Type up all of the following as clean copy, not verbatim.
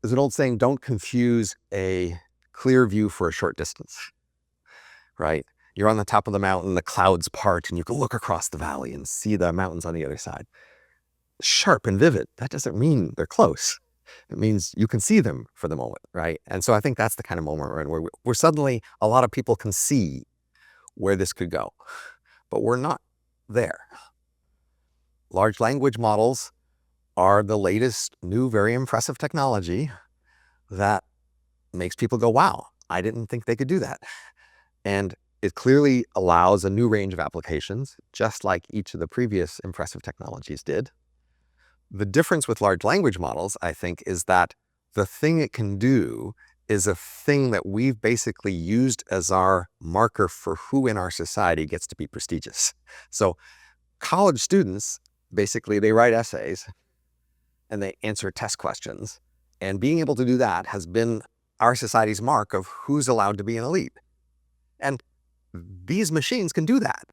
There's an old saying, don't confuse a clear view for a short distance, right? You're on the top of the mountain, the clouds part, and you can look across the valley and see the mountains on the other side. Sharp and vivid, that doesn't mean they're close. It means you can see them for the moment, right? And so I think that's the kind of moment we're in, where suddenly a lot of people can see where this could go, but we're not there. Large language models are the latest new, very impressive technology that makes people go, wow, I didn't think they could do that. And it clearly allows a new range of applications, just like each of the previous impressive technologies did. The difference with large language models, I think, is that the thing it can do is a thing that we've basically used as our marker for who in our society gets to be prestigious. So college students, basically, they write essays and they answer test questions. And being able to do that has been our society's mark of who's allowed to be an elite. And these machines can do that.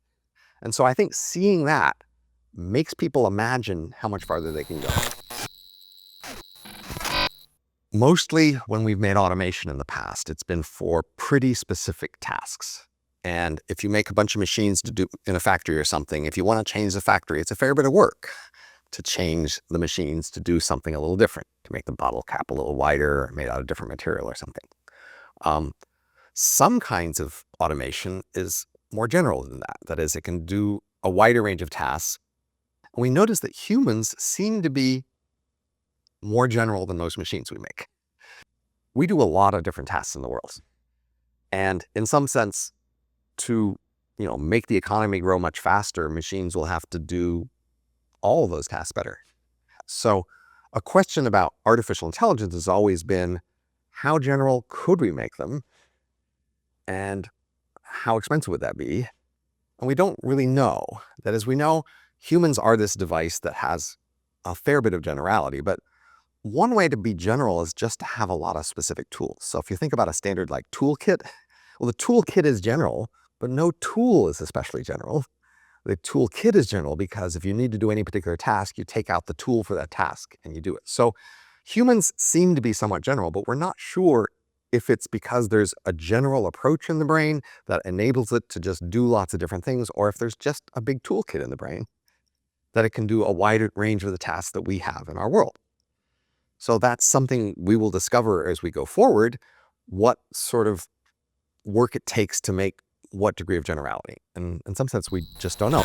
And so I think seeing that makes people imagine how much farther they can go. Mostly when we've made automation in the past, it's been for pretty specific tasks. And if you make a bunch of machines to do in a factory or something, if you want to change the factory, it's a fair bit of work to change the machines to do something a little different, to make the bottle cap a little wider, or made out of different material or something. Some kinds of automation is more general than that. That is, it can do a wider range of tasks. And we notice that humans seem to be more general than most machines we make. We do a lot of different tasks in the world. And in some sense, to make the economy grow much faster, machines will have to do all of those tasks better. So a question about artificial intelligence has always been, how general could we make them? And how expensive would that be? And we don't really know. That is, we know humans are this device that has a fair bit of generality, but one way to be general is just to have a lot of specific tools. So if you think about a standard like toolkit, well, the toolkit is general, but no tool is especially general. The toolkit is general because if you need to do any particular task, you take out the tool for that task and you do it. So humans seem to be somewhat general, but we're not sure if it's because there's a general approach in the brain that enables it to just do lots of different things, or if there's just a big toolkit in the brain that it can do a wider range of the tasks that we have in our world. So that's something we will discover as we go forward, what sort of work it takes to make what degree of generality. And in some sense, we just don't know.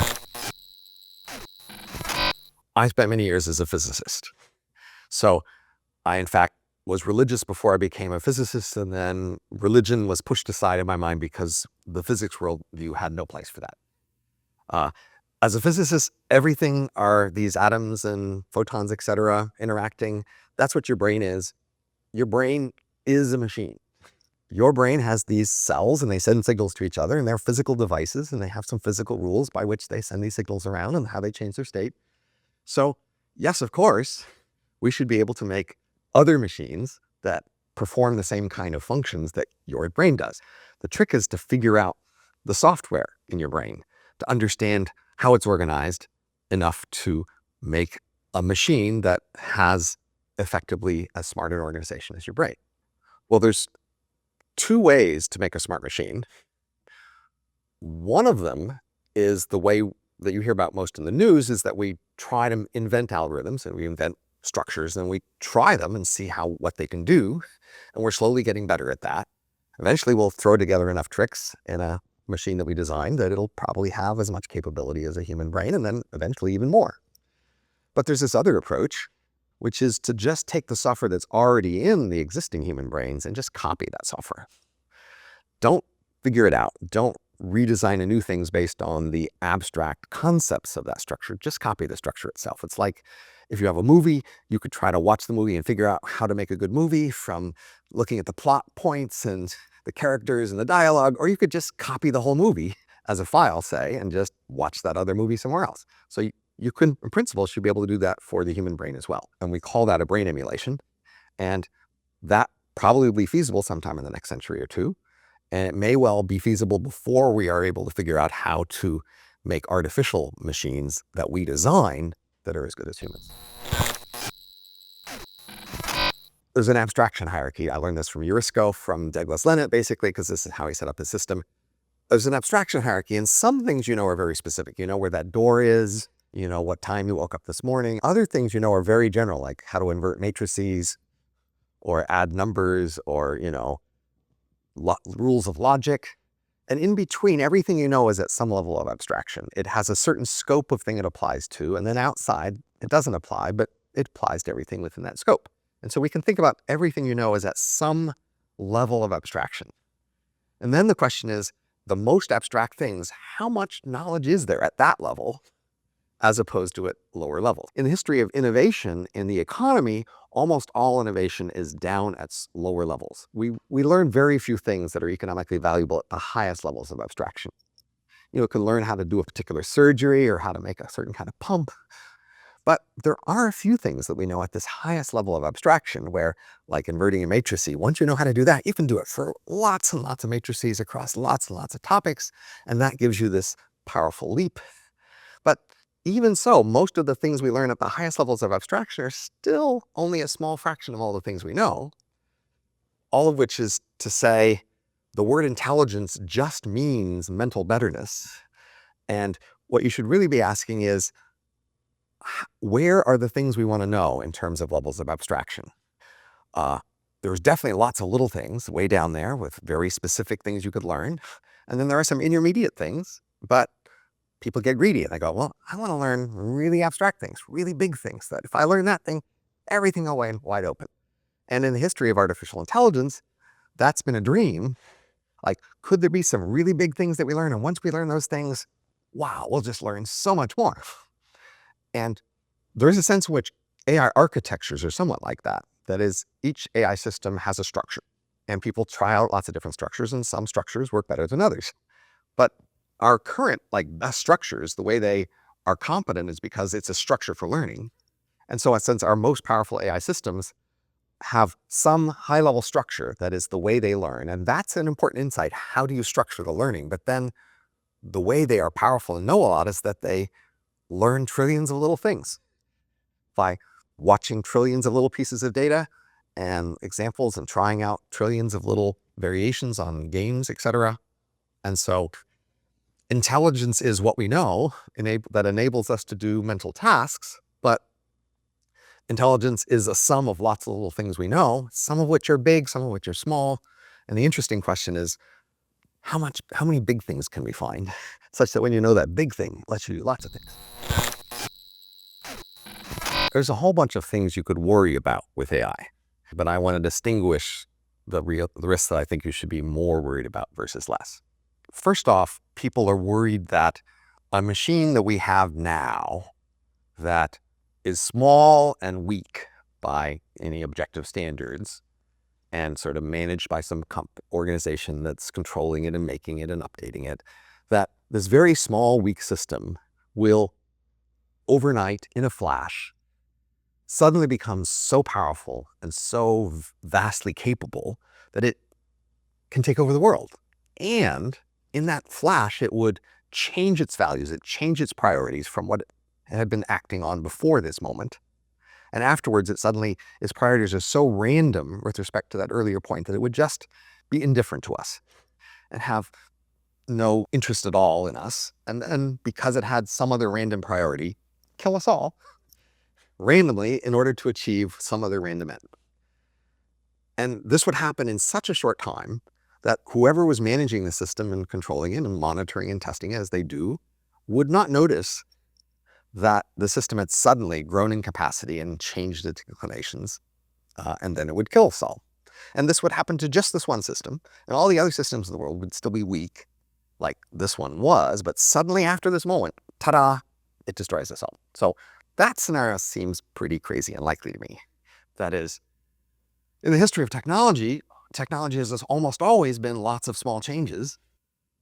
I spent many years as a physicist. So I, in fact, was religious before I became a physicist, and then religion was pushed aside in my mind because the physics worldview had no place for that. As a physicist, everything are these atoms and photons, etc., interacting. That's what your brain is. Your brain is a machine. Your brain has these cells and they send signals to each other, and they're physical devices, and they have some physical rules by which they send these signals around and how they change their state. So yes, of course, we should be able to make other machines that perform the same kind of functions that your brain does. The trick is to figure out the software in your brain, to understand how it's organized enough to make a machine that has effectively as smart an organization as your brain. Well, there's two ways to make a smart machine. One of them is the way that you hear about most in the news, is that we try to invent algorithms and we invent structures and we try them and see what they can do. And we're slowly getting better at that. Eventually we'll throw together enough tricks in a machine that we designed that it'll probably have as much capability as a human brain, and then eventually even more. But there's this other approach, which is to just take the software that's already in the existing human brains and just copy that software. Don't figure it out. Don't redesign new things based on the abstract concepts of that structure. Just copy the structure itself. It's like if you have a movie, you could try to watch the movie and figure out how to make a good movie from looking at the plot points and the characters and the dialogue, or you could just copy the whole movie as a file, say, and just watch that other movie somewhere else. So you could, in principle, should be able to do that for the human brain as well. And we call that a brain emulation. And that probably will be feasible sometime in the next century or two. And it may well be feasible before we are able to figure out how to make artificial machines that we designed that are as good as humans. there's an abstraction hierarchy. I learned this from Eurisco, from Douglas Lenat, basically, because this is how he set up his system. There's an abstraction hierarchy, and some things you know are very specific. You know where that door is, you know what time you woke up this morning. Other things you know are very general, like how to invert matrices or add numbers or, you know, rules of logic. And in between, everything you know is at some level of abstraction. It has a certain scope of thing it applies to, and then outside, it doesn't apply, but it applies to everything within that scope. And so we can think about everything you know as at some level of abstraction. And then the question is, the most abstract things, how much knowledge is there at that level as opposed to at lower levels? In the history of innovation in the economy, almost all innovation is down at lower levels. We learn very few things that are economically valuable at the highest levels of abstraction. You know, can learn how to do a particular surgery or how to make a certain kind of pump. But there are a few things that we know at this highest level of abstraction where, like inverting a matrix, once you know how to do that, you can do it for lots and lots of matrices across lots and lots of topics, and that gives you this powerful leap. But even so, most of the things we learn at the highest levels of abstraction are still only a small fraction of all the things we know, all of which is to say the word intelligence just means mental betterness. And what you should really be asking is, where are the things we want to know in terms of levels of abstraction? There's definitely lots of little things way down there with very specific things you could learn. And then there are some intermediate things, but people get greedy and they go, well, I want to learn really abstract things, really big things that if I learn that thing, everything will be wide open. And in the history of artificial intelligence, that's been a dream. Like, could there be some really big things that we learn? And once we learn those things, wow, we'll just learn so much more. And there's a sense in which AI architectures are somewhat like that. That is, each AI system has a structure, and people try out lots of different structures, and some structures work better than others. But our current, best structures, the way they are competent is because it's a structure for learning. And so in a sense, our most powerful AI systems have some high-level structure that is the way they learn. And that's an important insight. How do you structure the learning? But then the way they are powerful and know a lot is that they learn trillions of little things by watching trillions of little pieces of data and examples and trying out trillions of little variations on games, etc. And so intelligence is what we know that enables us to do mental tasks, but intelligence is a sum of lots of little things we know, some of which are big, some of which are small. And the interesting question is, how many big things can we find such that when you know that big thing, it lets you do lots of things? There's a whole bunch of things you could worry about with AI, but I want to distinguish the risks that I think you should be more worried about versus less. First off, people are worried that a machine that we have now that is small and weak by any objective standards and sort of managed by some organization that's controlling it and making it and updating it, that this very small, weak system will overnight, in a flash, suddenly becomes so powerful and so vastly capable that it can take over the world. And in that flash, it would change its values, it change its priorities from what it had been acting on before this moment. And afterwards, its priorities are so random with respect to that earlier point that it would just be indifferent to us and have no interest at all in us. And then because it had some other random priority, kill us all randomly in order to achieve some other random end. And this would happen in such a short time that whoever was managing the system and controlling it and monitoring and testing it as they do would not notice that the system had suddenly grown in capacity and changed its inclinations, and then it would kill us all. And this would happen to just this one system, and all the other systems in the world would still be weak, like this one was, but suddenly after this moment, ta-da, it destroys us all. So that scenario seems pretty crazy and likely to me. That is, in the history of technology has almost always been lots of small changes.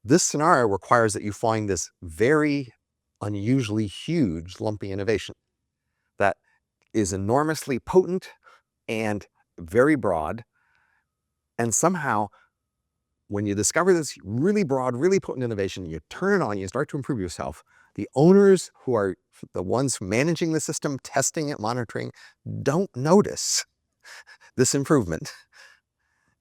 This scenario requires that you find this very unusually huge, lumpy innovation that is enormously potent and very broad. And somehow, when you discover this really broad, really potent innovation, you turn it on, you start to improve yourself, the owners who are the ones managing the system, testing it, monitoring, don't notice this improvement.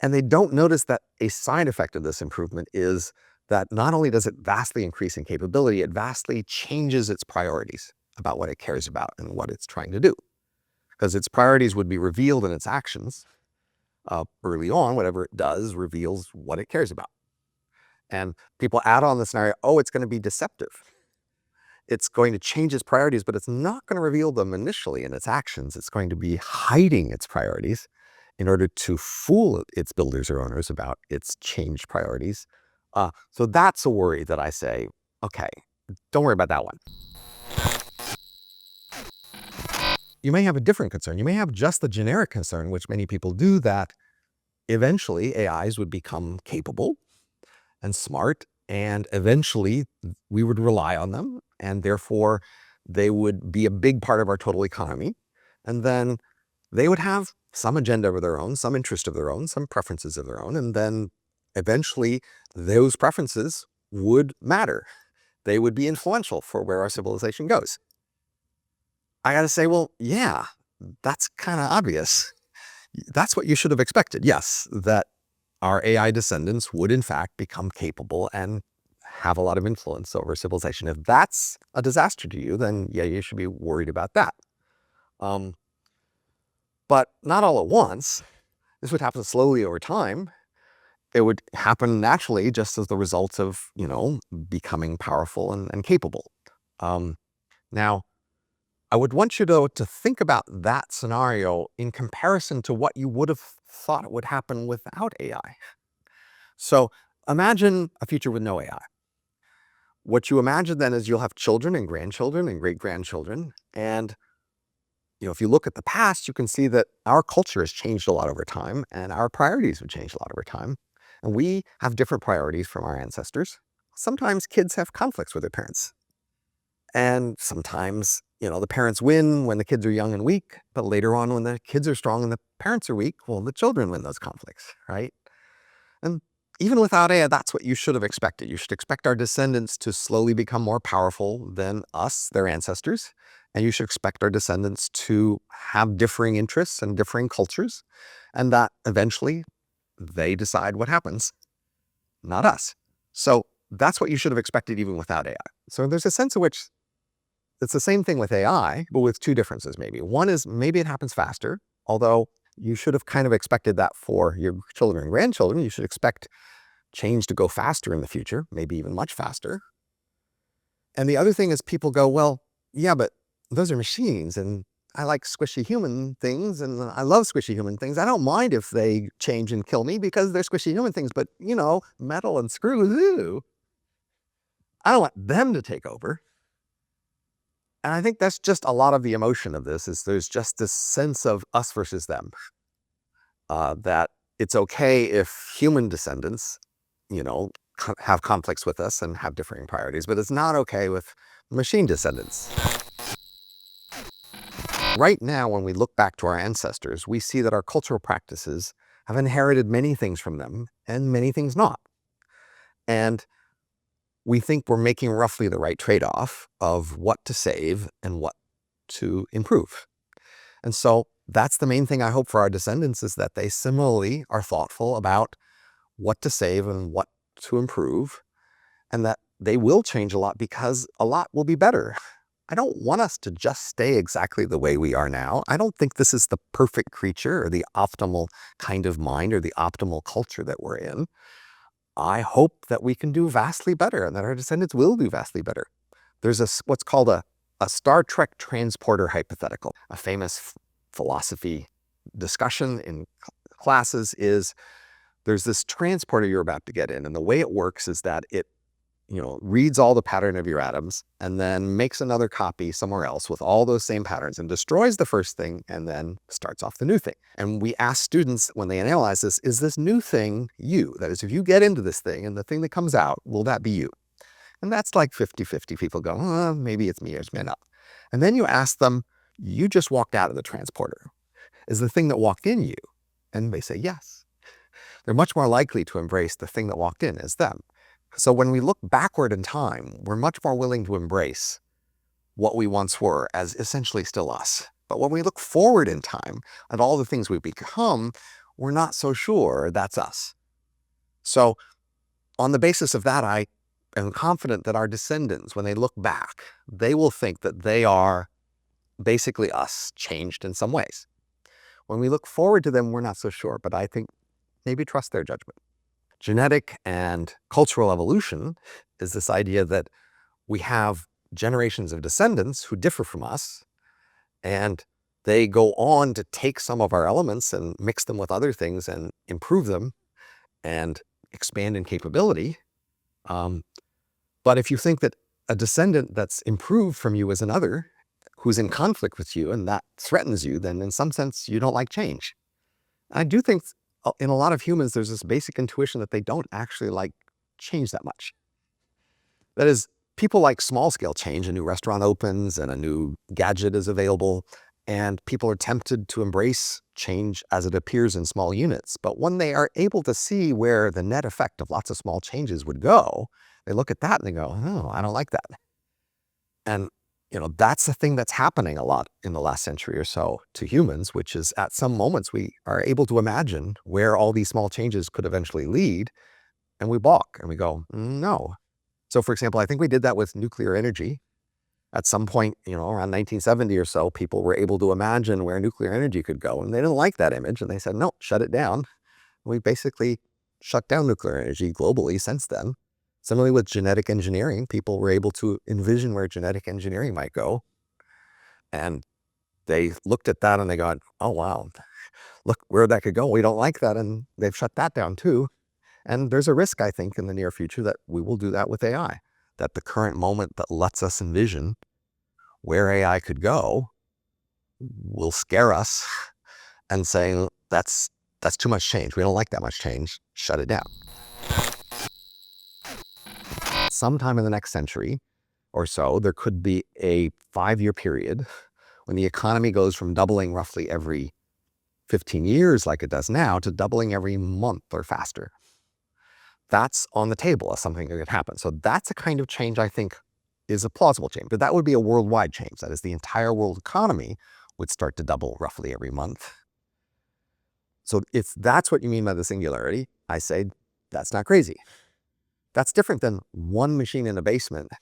And they don't notice that a side effect of this improvement is that not only does it vastly increase in capability, it vastly changes its priorities about what it cares about and what it's trying to do. Because its priorities would be revealed in its actions. Early on, whatever it does reveals what it cares about. And people add on the scenario, oh, it's going to be deceptive. It's going to change its priorities, but it's not going to reveal them initially in its actions. It's going to be hiding its priorities in order to fool its builders or owners about its changed priorities. So that's a worry that I say, okay, don't worry about that one. You may have a different concern. You may have just the generic concern, which many people do, that eventually AIs would become capable and smart, and eventually we would rely on them, and therefore they would be a big part of our total economy. And then they would have some agenda of their own, some interest of their own, some preferences of their own, and then eventually those preferences would matter. They would be influential for where our civilization goes. I got to say, well, yeah, that's kind of obvious. That's what you should have expected. Yes, that our AI descendants would in fact become capable and have a lot of influence over civilization. If that's a disaster to you, then yeah, you should be worried about that. But not all at once. This would happen slowly over time. It would happen naturally just as the result of, becoming powerful and capable. Now, I would want you to think about that scenario in comparison to what you would have thought would happen without AI. So imagine a future with no AI. What you imagine then is you'll have children and grandchildren and great-grandchildren. And if you look at the past, you can see that our culture has changed a lot over time, and our priorities have changed a lot over time. And we have different priorities from our ancestors. Sometimes kids have conflicts with their parents. And sometimes, the parents win when the kids are young and weak, but later on when the kids are strong and the parents are weak, well, the children win those conflicts, right? And even without AI, that's what you should have expected. You should expect our descendants to slowly become more powerful than us, their ancestors. And you should expect our descendants to have differing interests and differing cultures, and that eventually they decide what happens, not us. So that's what you should have expected even without AI. So there's a sense in which it's the same thing with AI, but with two differences maybe. One is maybe it happens faster, although you should have kind of expected that for your children and grandchildren. You should expect change to go faster in the future, maybe even much faster. And the other thing is people go, well, yeah, but those are machines, and I like squishy human things, and I love squishy human things. I don't mind if they change and kill me because they're squishy human things, but metal and screws, ew. I don't want them to take over. And I think that's just a lot of the emotion of this, is there's just this sense of us versus them. That it's okay if human descendants, have conflicts with us and have differing priorities, but it's not okay with machine descendants. Right now, when we look back to our ancestors, we see that our cultural practices have inherited many things from them and many things not. And we think we're making roughly the right trade-off of what to save and what to improve. And so that's the main thing I hope for our descendants, is that they similarly are thoughtful about what to save and what to improve, and that they will change a lot because a lot will be better. I don't want us to just stay exactly the way we are now. I don't think this is the perfect creature or the optimal kind of mind or the optimal culture that we're in. I hope that we can do vastly better and that our descendants will do vastly better. There's what's called a Star Trek transporter hypothetical. A famous philosophy discussion in classes is there's this transporter you're about to get in, and the way it works is that it reads all the pattern of your atoms and then makes another copy somewhere else with all those same patterns and destroys the first thing and then starts off the new thing. And we ask students when they analyze this, is this new thing you? That is, if you get into this thing and the thing that comes out, will that be you? And that's like 50-50. People go, maybe it's me or it's me not. And then you ask them, you just walked out of the transporter. Is the thing that walked in you? And they say yes. They're much more likely to embrace the thing that walked in as them. So when we look backward in time, we're much more willing to embrace what we once were as essentially still us. But when we look forward in time at all the things we've become, we're not so sure that's us. So on the basis of that, I am confident that our descendants, when they look back, they will think that they are basically us, changed in some ways. When we look forward to them, we're not so sure, but I think maybe trust their judgment. Genetic and cultural evolution is this idea that we have generations of descendants who differ from us, and they go on to take some of our elements and mix them with other things and improve them and expand in capability. But if you think that a descendant that's improved from you is another who's in conflict with you and that threatens you, then in some sense you don't like change. I do think in a lot of humans there's this basic intuition that they don't actually like change that much. That is, people like small-scale change. A new restaurant opens and a new gadget is available, and people are tempted to embrace change as it appears in small units. But when they are able to see where the net effect of lots of small changes would go, they look at that and they go, oh, I don't like that. And that's the thing that's happening a lot in the last century or so to humans, which is at some moments we are able to imagine where all these small changes could eventually lead, and we balk and we go, no. So for example, I think we did that with nuclear energy. At some point, around 1970 or so, people were able to imagine where nuclear energy could go, and they didn't like that image, and they said, no, shut it down. We basically shut down nuclear energy globally since then. Similarly with genetic engineering, people were able to envision where genetic engineering might go, and they looked at that and they go, oh wow, look where that could go. We don't like that, and they've shut that down too. And there's a risk, I think, in the near future that we will do that with AI, that the current moment that lets us envision where AI could go will scare us and say, that's too much change. We don't like that much change. Shut it down. Sometime in the next century or so, there could be a 5-year period when the economy goes from doubling roughly every 15 years like it does now to doubling every month or faster. That's on the table as something that could happen. So that's a kind of change I think is a plausible change, but that would be a worldwide change. That is, the entire world economy would start to double roughly every month. So if that's what you mean by the singularity, I say that's not crazy. That's different than one machine in a basement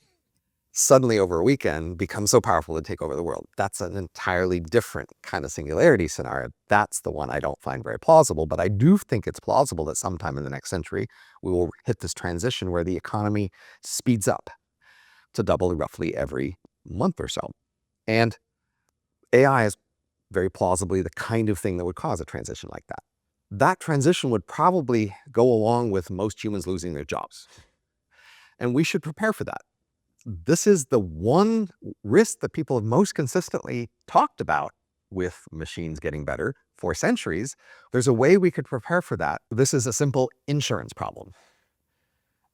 suddenly over a weekend becomes so powerful to take over the world. That's an entirely different kind of singularity scenario. That's the one I don't find very plausible, but I do think it's plausible that sometime in the next century, we will hit this transition where the economy speeds up to double roughly every month or so. And AI is very plausibly the kind of thing that would cause a transition like that. That transition would probably go along with most humans losing their jobs. And we should prepare for that. This is the one risk that people have most consistently talked about with machines getting better for centuries. There's a way we could prepare for that. This is a simple insurance problem.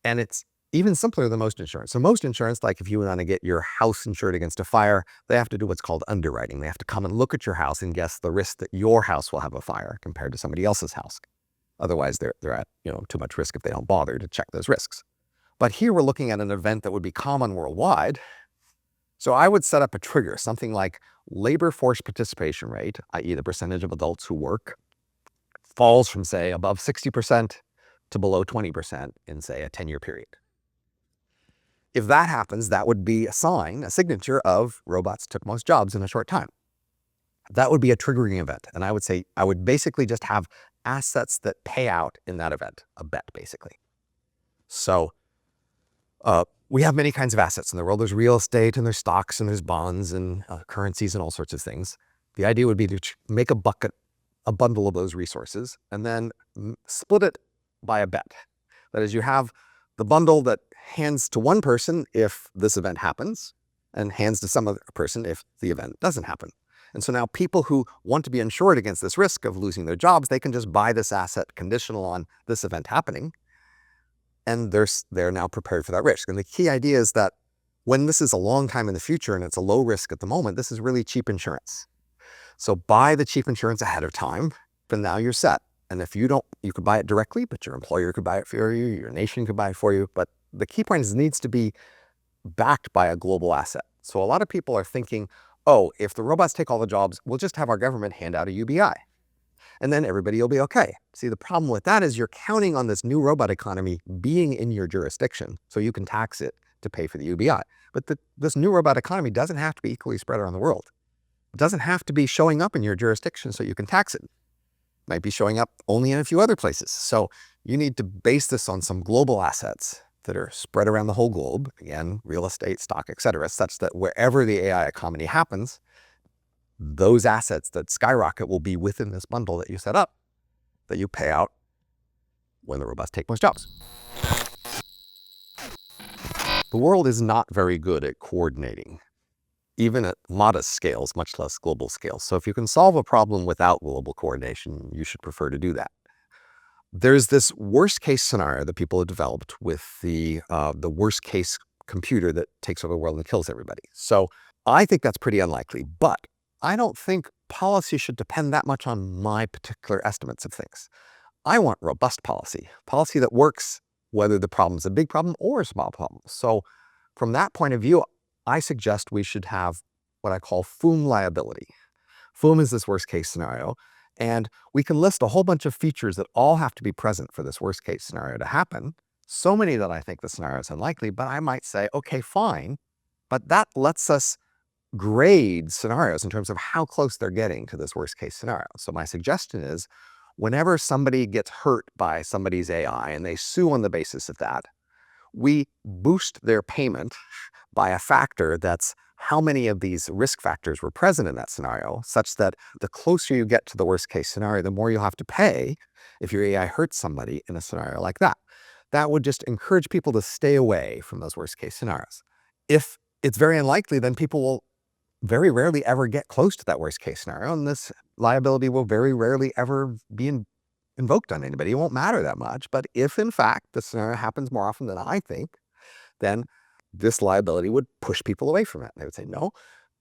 And it's even simpler than most insurance. So most insurance, like if you want to get your house insured against a fire, they have to do what's called underwriting. They have to come and look at your house and guess the risk that your house will have a fire compared to somebody else's house. Otherwise, they're at too much risk if they don't bother to check those risks. But here we're looking at an event that would be common worldwide. So I would set up a trigger, something like labor force participation rate, i.e. the percentage of adults who work, falls from, say, above 60% to below 20% in, say, a 10-year period. If that happens, that would be a sign, a signature of robots took most jobs in a short time. That would be a triggering event. And I would say, I would basically just have assets that pay out in that event, a bet, basically. So we have many kinds of assets in the world. There's real estate and there's stocks and there's bonds and currencies and all sorts of things. The idea would be to make a bucket, a bundle of those resources, and then split it by a bet. That is, you have the bundle that hands to one person if this event happens and hands to some other person if the event doesn't happen. And so now people who want to be insured against this risk of losing their jobs, they can just buy this asset conditional on this event happening. And they're now prepared for that risk. And the key idea is that when this is a long time in the future and it's a low risk at the moment, this is really cheap insurance. So buy the cheap insurance ahead of time, but now you're set. And if you don't, you could buy it directly, but your employer could buy it for you, your nation could buy it for you. But the key point is it needs to be backed by a global asset. So a lot of people are thinking oh, if the robots take all the jobs, we'll just have our government hand out a UBI. And then everybody will be okay. See, the problem with that is you're counting on this new robot economy being in your jurisdiction so you can tax it to pay for the UBI. But this new robot economy doesn't have to be equally spread around the world. It doesn't have to be showing up in your jurisdiction so you can tax it. It might be showing up only in a few other places. So you need to base this on some global assets that are spread around the whole globe, again, real estate, stock, etc., such that wherever the AI economy happens, those assets that skyrocket will be within this bundle that you set up, that you pay out when the robots take most jobs. The world is not very good at coordinating, even at modest scales, much less global scales. So if you can solve a problem without global coordination, you should prefer to do that. There's this worst case scenario that people have developed with the worst case computer that takes over the world and kills everybody. So I think that's pretty unlikely, but I don't think policy should depend that much on my particular estimates of things. I want robust policy that works whether the problem's a big problem or a small problem. So from that point of view, I suggest we should have what I call FOOM liability. FOOM is this worst case scenario, and we can list a whole bunch of features that all have to be present for this worst case scenario to happen. So many that I think the scenario is unlikely, but I might say, okay, fine, but that lets us grade scenarios in terms of how close they're getting to this worst case scenario. So my suggestion is, whenever somebody gets hurt by somebody's AI and they sue on the basis of that, we boost their payment by a factor that's how many of these risk factors were present in that scenario, such that the closer you get to the worst case scenario, the more you'll have to pay if your AI hurts somebody in a scenario like that. That would just encourage people to stay away from those worst case scenarios. If it's very unlikely, then people will very rarely ever get close to that worst case scenario, and this liability will very rarely ever be invoked on anybody. It won't matter that much. But if in fact the scenario happens more often than I think, then this liability would push people away from it. They would say, no,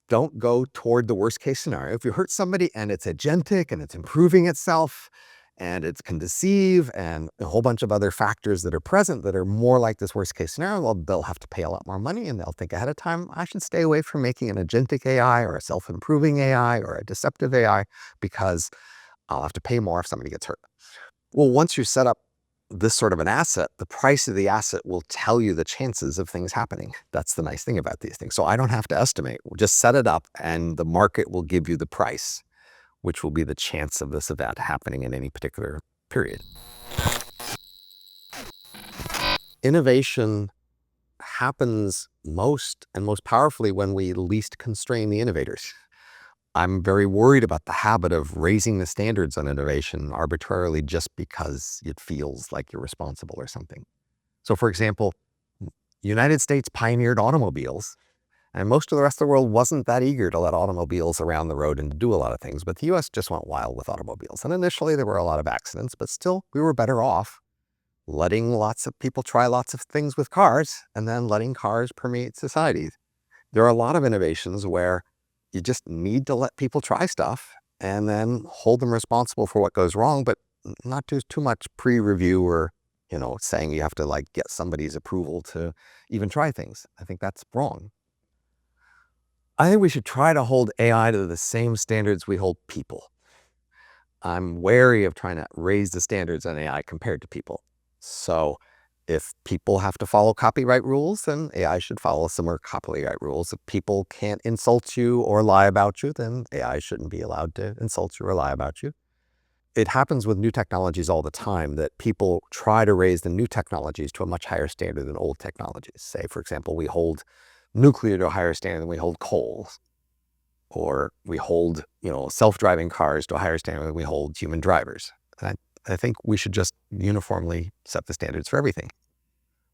don't go toward the worst case scenario. If you hurt somebody and it's agentic and it's improving itself and it can deceive and a whole bunch of other factors that are present that are more like this worst case scenario, well, they'll have to pay a lot more money and they'll think ahead of time, I should stay away from making an agentic AI or a self-improving AI or a deceptive AI because I'll have to pay more if somebody gets hurt. Well, once you set up this sort of an asset, the price of the asset will tell you the chances of things happening. That's the nice thing about these things. So I don't have to estimate. We'll just set it up and the market will give you the price, which will be the chance of this event happening in any particular period. Innovation happens most and most powerfully when we least constrain the innovators. I'm very worried about the habit of raising the standards on innovation arbitrarily just because it feels like you're responsible or something. So for example, United States pioneered automobiles, and most of the rest of the world wasn't that eager to let automobiles around the road and to do a lot of things, but the US just went wild with automobiles. And initially there were a lot of accidents, but still we were better off letting lots of people try lots of things with cars and then letting cars permeate society. There are a lot of innovations where you just need to let people try stuff and then hold them responsible for what goes wrong, but not do too much pre-review or, saying you have to get somebody's approval to even try things. I think that's wrong. I think we should try to hold AI to the same standards we hold people. I'm wary of trying to raise the standards on AI compared to people. So if people have to follow copyright rules, then AI should follow similar copyright rules. If people can't insult you or lie about you, then AI shouldn't be allowed to insult you or lie about you. It happens with new technologies all the time that people try to raise the new technologies to a much higher standard than old technologies. Say, for example, we hold nuclear to a higher standard than we hold coal. Or we hold, self-driving cars to a higher standard than we hold human drivers. And I think we should just uniformly set the standards for everything.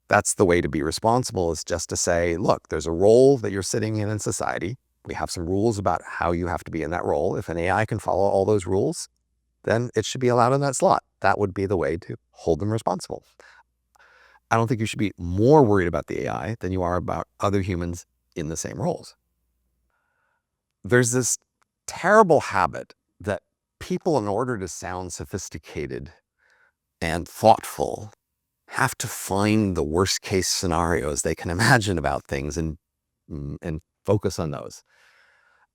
That's the way to be responsible, is just to say, look, there's a role that you're sitting in society. We have some rules about how you have to be in that role. If an AI can follow all those rules, then it should be allowed in that slot. That would be the way to hold them responsible. I don't think you should be more worried about the AI than you are about other humans in the same roles. There's this terrible habit that people, in order to sound sophisticated and thoughtful, have to find the worst case scenarios they can imagine about things and focus on those.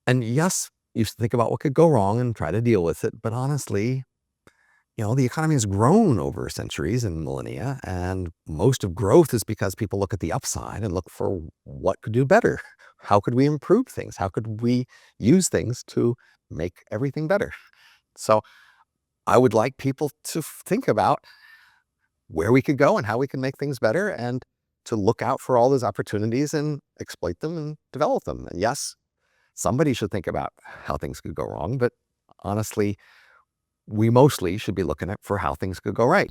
And yes, you think about what could go wrong and try to deal with it. But honestly, the economy has grown over centuries and millennia, and most of growth is because people look at the upside and look for what could do better. How could we improve things? How could we use things to make everything better? So I would like people to think about where we could go and how we can make things better, and to look out for all those opportunities and exploit them and develop them. And yes, somebody should think about how things could go wrong, but honestly, we mostly should be looking at for how things could go right.